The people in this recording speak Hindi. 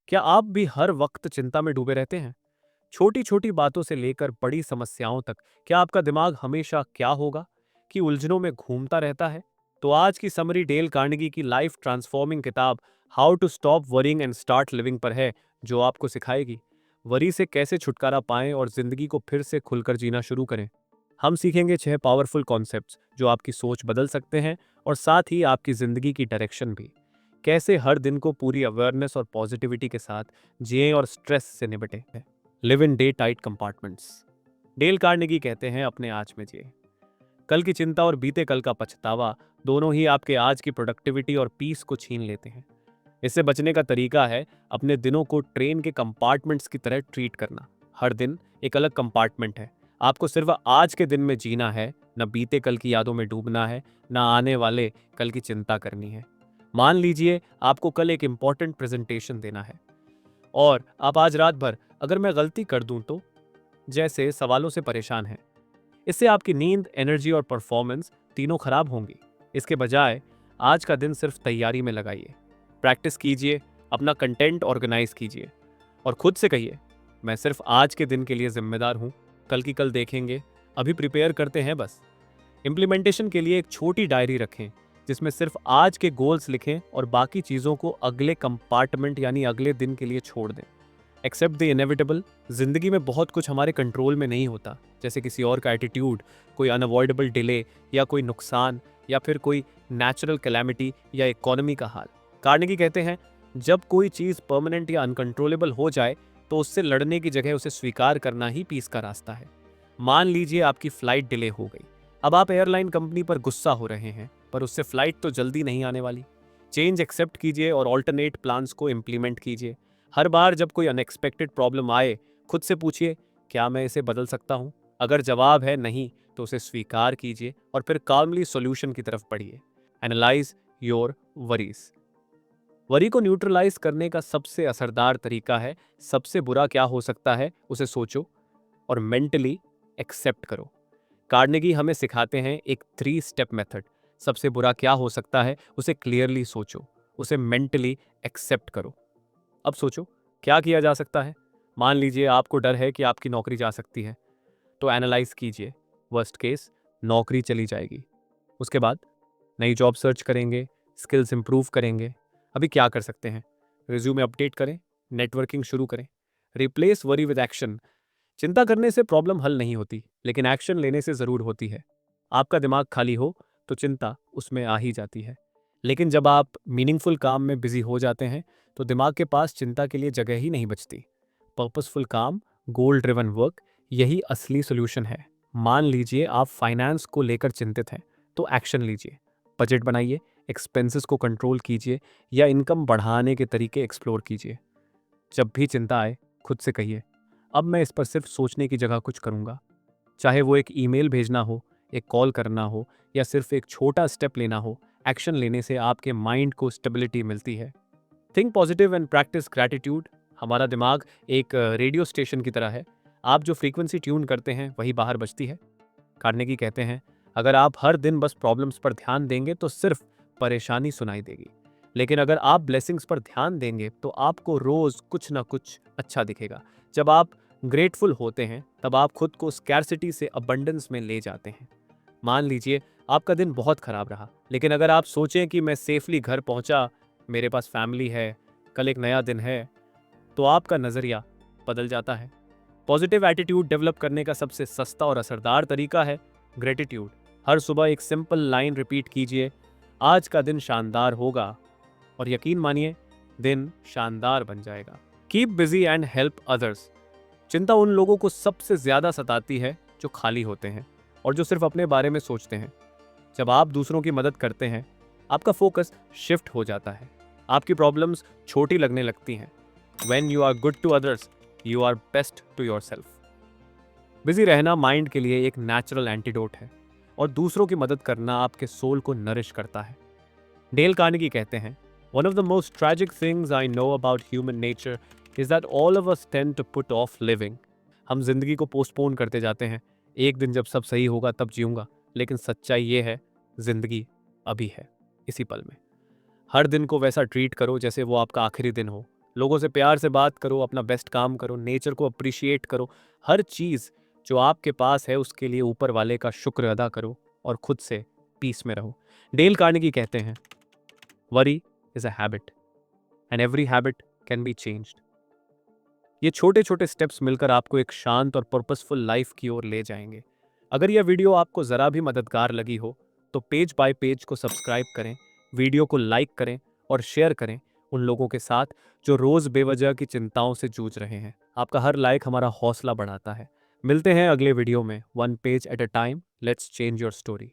क्या आप भी हर वक्त चिंता में डूबे रहते हैं? छोटी छोटी बातों से लेकर बड़ी समस्याओं तक, क्या आपका दिमाग हमेशा क्या होगा कि उलझनों में घूमता रहता है? तो आज की समरी डेल कार्नेगी की लाइफ ट्रांसफॉर्मिंग किताब how to stop worrying and start living पर है, जो आपको सिखाएगी वरी से कैसे छुटकारा पाएं और जिंदगी को फिर से खुलकर जीना शुरू करें। हम सीखेंगे 6 पावरफुल कॉन्सेप्ट्स जो आपकी सोच बदल सकते हैं और साथ ही आपकी जिंदगी की डायरेक्शन भी। कैसे हर दिन को पूरी अवेयरनेस और पॉजिटिविटी के साथ जिएं और स्ट्रेस से निपटें। Live in day tight compartments. Dale Carnegie कहते हैं अपने आज में जिए। कल की चिंता और बीते कल का पछतावा दोनों ही आपके आज की प्रोडक्टिविटी और पीस को छीन लेते हैं। इससे बचने का तरीका है अपने दिनों को ट्रेन के कंपार्टमेंट्स की तरह ट्रीट करना। हर दिन एक अलग कंपार्टमेंट है। आपको सिर्फ आज के दिन में जीना है, न बीते कल की यादों में डूबना है, न आने वाले कल की चिंता करनी है। मान लीजिए आपको कल एक इंपॉर्टेंट प्रेजेंटेशन देना है और आप आज रात भर अगर मैं गलती कर दूं तो जैसे सवालों से परेशान हैं। इससे आपकी नींद, एनर्जी और परफॉर्मेंस तीनों खराब होंगी। इसके बजाय आज का दिन सिर्फ तैयारी में लगाइए। प्रैक्टिस कीजिए, अपना कंटेंट ऑर्गेनाइज कीजिए और खुद से कहिए, मैं सिर्फ आज के दिन के लिए जिम्मेदार हूँ, कल की कल देखेंगे, अभी प्रिपेयर करते हैं बस। इम्प्लीमेंटेशन के लिए एक छोटी डायरी रखें जिसमें सिर्फ आज के गोल्स लिखें और बाकी चीज़ों को अगले कंपार्टमेंट यानी अगले दिन के लिए छोड़ दें। Accept the inevitable. जिंदगी में बहुत कुछ हमारे कंट्रोल में नहीं होता, जैसे किसी और का एटीट्यूड, कोई अनअवॉइडेबल डिले या कोई नुकसान या फिर कोई नेचुरल कैलेमिटी या इकोनॉमी का हाल। कार्नेगी कहते हैं जब कोई चीज़ परमानेंट या अनकंट्रोलेबल हो जाए तो उससे लड़ने की जगह उसे स्वीकार करना ही पीस का रास्ता है। मान लीजिए आपकी फ्लाइट डिले हो गई। अब आप एयरलाइन कंपनी पर गुस्सा हो रहे हैं, पर उससे फ्लाइट तो जल्दी नहीं आने वाली। चेंज एक्सेप्ट कीजिए और ऑल्टरनेट प्लान्स को इम्प्लीमेंट कीजिए। हर बार जब कोई अनएक्सपेक्टेड प्रॉब्लम आए, खुद से पूछिए, क्या मैं इसे बदल सकता हूँ? अगर जवाब है नहीं, तो उसे स्वीकार कीजिए और फिर काल्मली सॉल्यूशन की तरफ बढ़िए। Analyse your worries. वरी को न्यूट्रलाइज करने का सबसे असरदार तरीका है, सबसे बुरा क्या हो सकता है उसे सोचो और मेंटली एक्सेप्ट करो। कार्नेगी हमें सिखाते हैं एक 3 स्टेप मेथड। सबसे बुरा क्या हो सकता है उसे क्लियरली सोचो, उसे मेंटली एक्सेप्ट करो। अब सोचो क्या किया जा सकता है। मान लीजिए आपको डर है कि आपकी नौकरी जा सकती है, तो एनालाइज कीजिए। वर्स्ट केस, नौकरी चली जाएगी। उसके बाद नई जॉब सर्च करेंगे, स्किल्स इंप्रूव करेंगे। अभी क्या कर सकते हैं? रिज्यूमे अपडेट करें, नेटवर्किंग शुरू करें। Replace worry with action. चिंता करने से प्रॉब्लम हल नहीं होती, लेकिन एक्शन लेने से जरूर होती है। आपका दिमाग खाली हो तो चिंता उसमें आ ही जाती है, लेकिन जब आप मीनिंगफुल काम में बिजी हो जाते हैं तो दिमाग के पास चिंता के लिए जगह ही नहीं बचती। पर्पसफुल काम, गोल ड्रिवन वर्क, यही असली सोल्यूशन है। मान लीजिए आप फाइनेंस को लेकर चिंतित हैं, तो एक्शन लीजिए। बजट बनाइए, एक्सपेंसेस को कंट्रोल कीजिए या इनकम बढ़ाने के तरीके एक्सप्लोर कीजिए। जब भी चिंता आए, खुद से कहिए, अब मैं इस पर सिर्फ सोचने की जगह कुछ करूंगा। चाहे वो एक ईमेल भेजना हो, एक कॉल करना हो या सिर्फ एक छोटा स्टेप लेना हो, एक्शन लेने से आपके माइंड को स्टेबिलिटी मिलती है। Think positive and practice gratitude. हमारा दिमाग एक रेडियो स्टेशन की तरह है। आप जो फ्रीक्वेंसी ट्यून करते हैं वही बाहर बजती है। कार्नेगी कहते हैं अगर आप हर दिन बस प्रॉब्लम्स पर ध्यान देंगे तो सिर्फ परेशानी सुनाई देगी, लेकिन अगर आप ब्लेसिंग्स पर ध्यान देंगे तो आपको रोज कुछ ना कुछ अच्छा दिखेगा। जब आप ग्रेटफुल होते हैं तब आप खुद को स्कैर्सिटी से अबंडेंस में ले जाते हैं। मान लीजिए आपका दिन बहुत खराब रहा, लेकिन अगर आप सोचें कि मैं सेफली घर पहुंचा, मेरे पास फैमिली है, कल एक नया दिन है, तो आपका नजरिया बदल जाता है। पॉजिटिव एटीट्यूड डेवलप करने का सबसे सस्ता और असरदार तरीका है ग्रेटिट्यूड। हर सुबह एक सिंपल लाइन रिपीट कीजिए, आज का दिन शानदार होगा, और यकीन मानिए दिन शानदार बन जाएगा। Keep busy and help others. चिंता उन लोगों को सबसे ज्यादा सताती है जो खाली होते हैं और जो सिर्फ अपने बारे में सोचते हैं। जब आप दूसरों की मदद करते हैं, आपका फोकस शिफ्ट हो जाता है। आपकी प्रॉब्लम्स छोटी लगने लगती हैं। When you are good to others, you are best to yourself. Busy रहना माइंड के लिए एक नेचुरल एंटीडोट है और दूसरों की मदद करना आपके सोल को नरिश करता है। डेल कार्नेगी कहते हैं one of the most tragic things I know about human nature is that all of us tend to put off living. हम जिंदगी को पोस्टपोन करते जाते हैं। एक दिन जब सब सही होगा तब जीऊंगा, लेकिन सच्चाई ये है जिंदगी अभी है, इसी पल में। हर दिन को वैसा ट्रीट करो जैसे वो आपका आखिरी दिन हो। लोगों से प्यार से बात करो, अपना बेस्ट काम करो, नेचर को अप्रिशिएट करो। हर चीज़ जो आपके पास है उसके लिए ऊपर वाले का शुक्र अदा करो और खुद से पीस में रहो। डेल कार्नेगी कहते हैं, worry is a habit and every habit can be changed. ये छोटे छोटे स्टेप्स मिलकर आपको एक शांत और पर्पसफुल लाइफ की ओर ले जाएंगे। अगर यह वीडियो आपको ज़रा भी मददगार लगी हो तो पेज बाय पेज को सब्सक्राइब करें, वीडियो को लाइक करें और शेयर करें उन लोगों के साथ जो रोज़ बेवजह की चिंताओं से जूझ रहे हैं। आपका हर लाइक हमारा हौसला बढ़ाता है। मिलते हैं अगले वीडियो में। One page at a time, let's change your story.